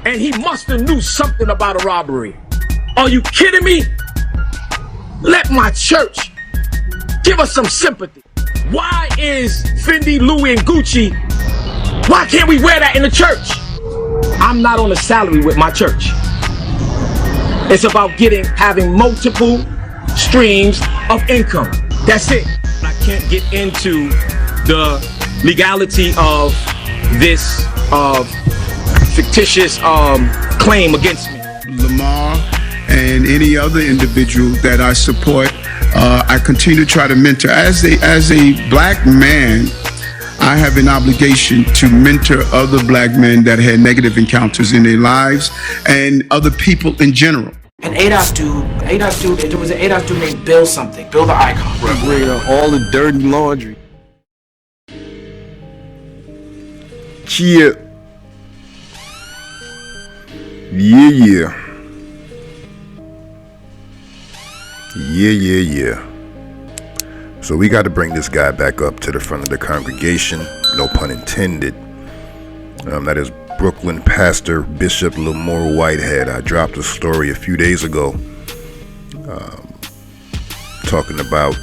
And he must have knew something about a robbery. Are you kidding me? Let my church give us some sympathy. Why is Fendi, Louis, and Gucci, why can't we wear that in the church? I'm not on a salary with my church. It's about having multiple streams of income. That's it. I can't get into the legality of this fictitious claim against me. Lamar and any other individual that I support, I continue to try to mentor. As a black man, I have an obligation to mentor other black men that had negative encounters in their lives and other people in general. An ADOS dude, there was an ADOS dude named Bill something, Bill the Icon. Bring all the dirty laundry. Yeah. Yeah. So we got to bring this guy back up to the front of the congregation, no pun intended. That is Brooklyn pastor Bishop Lamor Whitehead. I dropped a story a few days ago talking about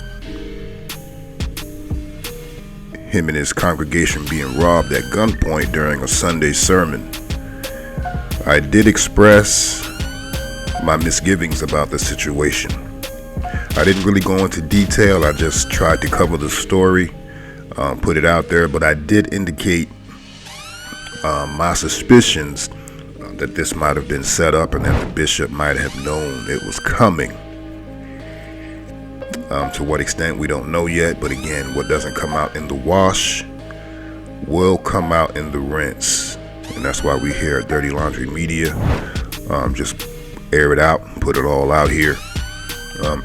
him and his congregation being robbed at gunpoint during a Sunday sermon. I did express my misgivings about the situation. I didn't really go into detail. I just tried to cover the story, put it out there, but I did indicate my suspicions that this might have been set up and that the bishop might have known it was coming. To what extent, we don't know yet, but again, what doesn't come out in the wash will come out in the rinse. And that's why we here at Dirty Laundry Media just air it out, put it all out here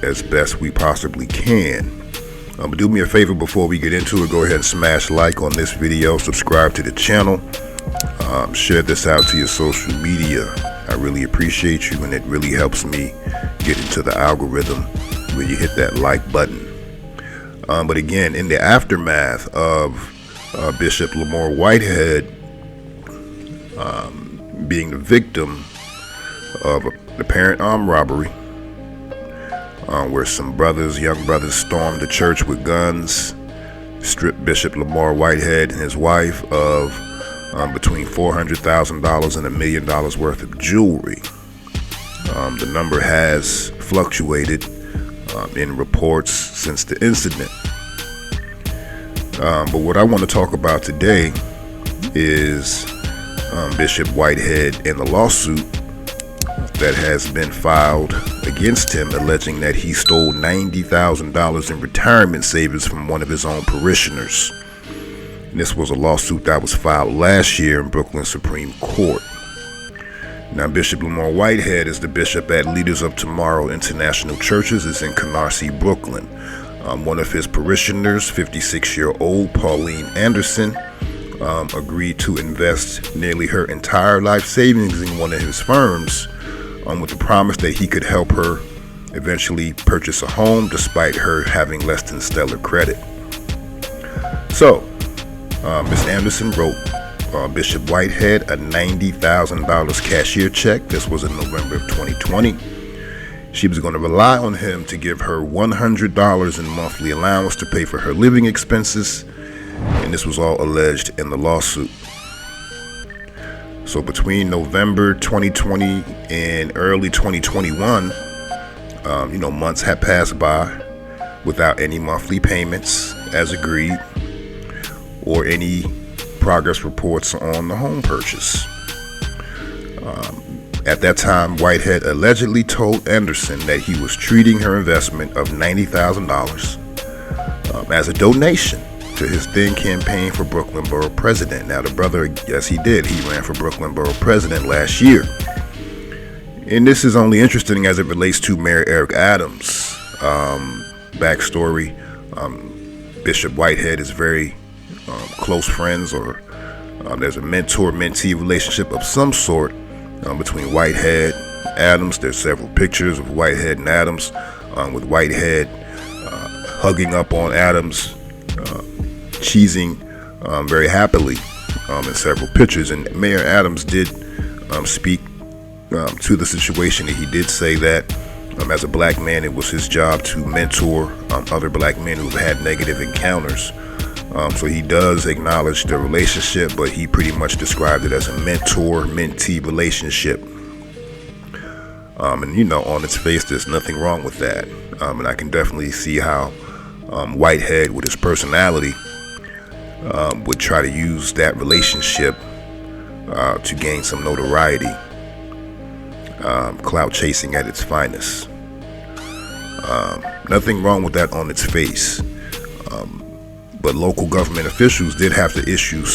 as best we possibly can. But do me a favor before we get into it, go ahead and smash like on this video, subscribe to the channel, share this out to your social media. I really appreciate you, and it really helps me get into the algorithm when you hit that like button. But again, in the aftermath of Bishop Lamor Whitehead being the victim of an apparent armed robbery, where some young brothers stormed the church with guns, stripped Bishop Lamor Whitehead and his wife of between $400,000 and $1 million worth of jewelry. The number has fluctuated in reports since the incident. But what I want to talk about today is Bishop Whitehead and the lawsuit that has been filed against him, alleging that he stole $90,000 in retirement savings from one of his own parishioners. And this was a lawsuit that was filed last year in Brooklyn Supreme Court. Now, Bishop Lamor Whitehead is the bishop at Leaders of Tomorrow International Churches. It's in Canarsie, Brooklyn. One of his parishioners, 56-year-old Pauline Anderson, agreed to invest nearly her entire life savings in one of his firms, with the promise that he could help her eventually purchase a home despite her having less than stellar credit. So, Ms. Anderson wrote Bishop Whitehead a $90,000 cashier check. This was in November of 2020. She was going to rely on him to give her $100 in monthly allowance to pay for her living expenses, and this was all alleged in the lawsuit. So between November 2020 and early 2021, months had passed by without any monthly payments as agreed, or any progress reports on the home purchase. At that time, Whitehead allegedly told Anderson that he was treating her investment of $90,000 as a donation to his then campaign for Brooklyn Borough President. Now, the brother, yes, he did. He ran for Brooklyn Borough President last year. And this is only interesting as it relates to Mayor Eric Adams. Backstory, Bishop Whitehead is very close friends, or there's a mentor-mentee relationship of some sort between Whitehead, Adams. There's several pictures of Whitehead and Adams, with Whitehead hugging up on Adams, cheesing very happily in several pictures. And Mayor Adams did speak to the situation. He did say that as a black man, it was his job to mentor other black men who've had negative encounters. So he does acknowledge the relationship, but he pretty much described it as a mentor-mentee relationship. And you know, on its face, there's nothing wrong with that. And I can definitely see how Whitehead, with his personality, would try to use that relationship to gain some notoriety. Clout chasing at its finest. Nothing wrong with that on its face. But local government officials did have to issue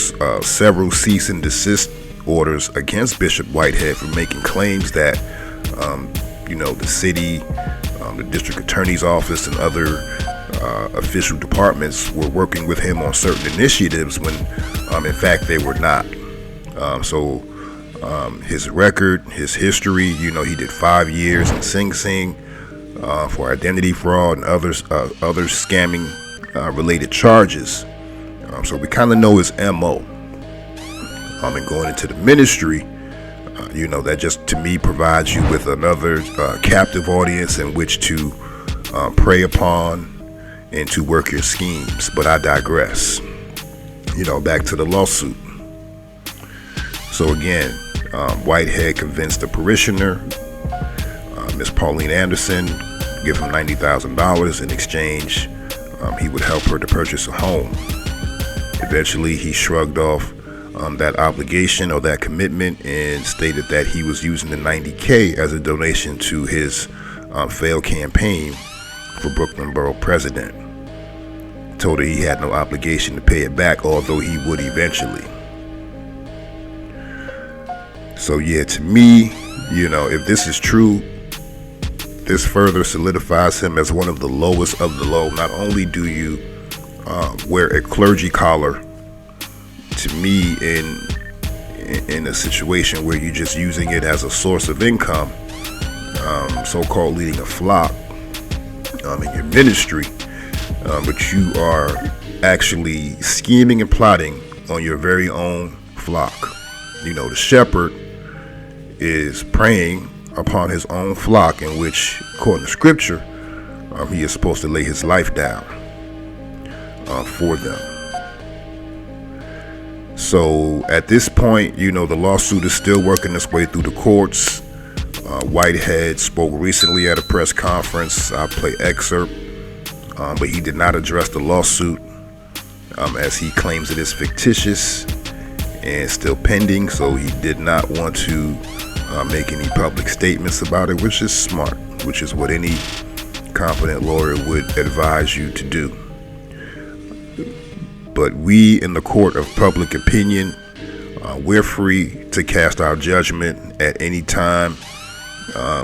several cease and desist orders against Bishop Whitehead for making claims that, you know, the city, the district attorney's office, and other official departments were working with him on certain initiatives when, in fact, they were not. So his record, his history, you know, he did 5 years in Sing Sing for identity fraud and other scamming related charges. So we kind of know his MO. And going into the ministry, you know, that just to me provides you with another captive audience in which to prey upon and to work your schemes. But I digress. You know, back to the lawsuit. So again, Whitehead convinced the parishioner, Miss Pauline Anderson, give him $90,000 in exchange. He would help her to purchase a home. Eventually, he shrugged off that obligation or that commitment and stated that he was using the $90K as a donation to his failed campaign for Brooklyn Borough President. Told her he had no obligation to pay it back, although he would eventually. So yeah, to me, you know, if this is true, this further solidifies him as one of the lowest of the low. Not only do you wear a clergy collar, to me, in a situation where you're just using it as a source of income, so-called leading a flock in your ministry, but you are actually scheming and plotting on your very own flock. You know, the shepherd is preying upon his own flock, in which, according to scripture, he is supposed to lay his life down for them. So at this point, you know, the lawsuit is still working its way through the courts. Whitehead spoke recently at a press conference. I'll play excerpt, but he did not address the lawsuit as he claims it is fictitious and still pending, so he did not want to make any public statements about it, which is smart, which is what any competent lawyer would advise you to do. But we in the court of public opinion, we're free to cast our judgment at any time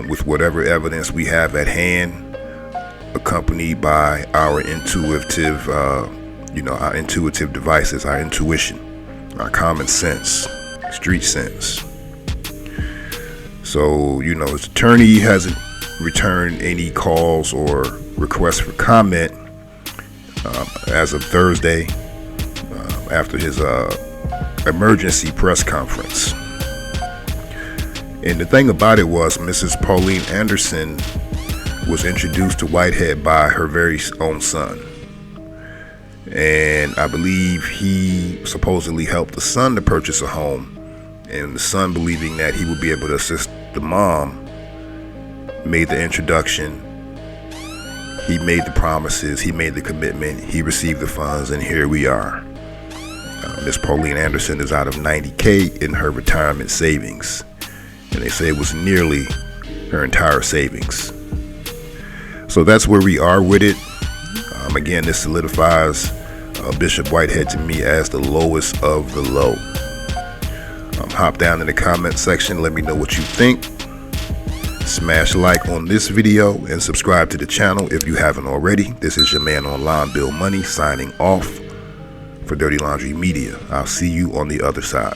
with whatever evidence we have at hand, accompanied by our intuitive, our intuitive devices, our intuition, our common sense, street sense. So, you know, his attorney hasn't returned any calls or requests for comment as of Thursday after his emergency press conference. And the thing about it was, Mrs. Pauline Anderson was introduced to Whitehead by her very own son. And I believe he supposedly helped the son to purchase a home. And the son, believing that he would be able to assist the mom, made the introduction. He made the promises. He made the commitment. He received the funds, and here we are. Miss Pauline Anderson is out of $90K in her retirement savings, and they say it was nearly her entire savings. So that's where we are with it. Again, this solidifies Bishop Whitehead to me as the lowest of the low. Hop down in the comment section, let me know what you think. Smash like on this video and subscribe to the channel if you haven't already. This is your man online, Bill Money, signing off for Dirty Laundry Media. I'll see you on the other side.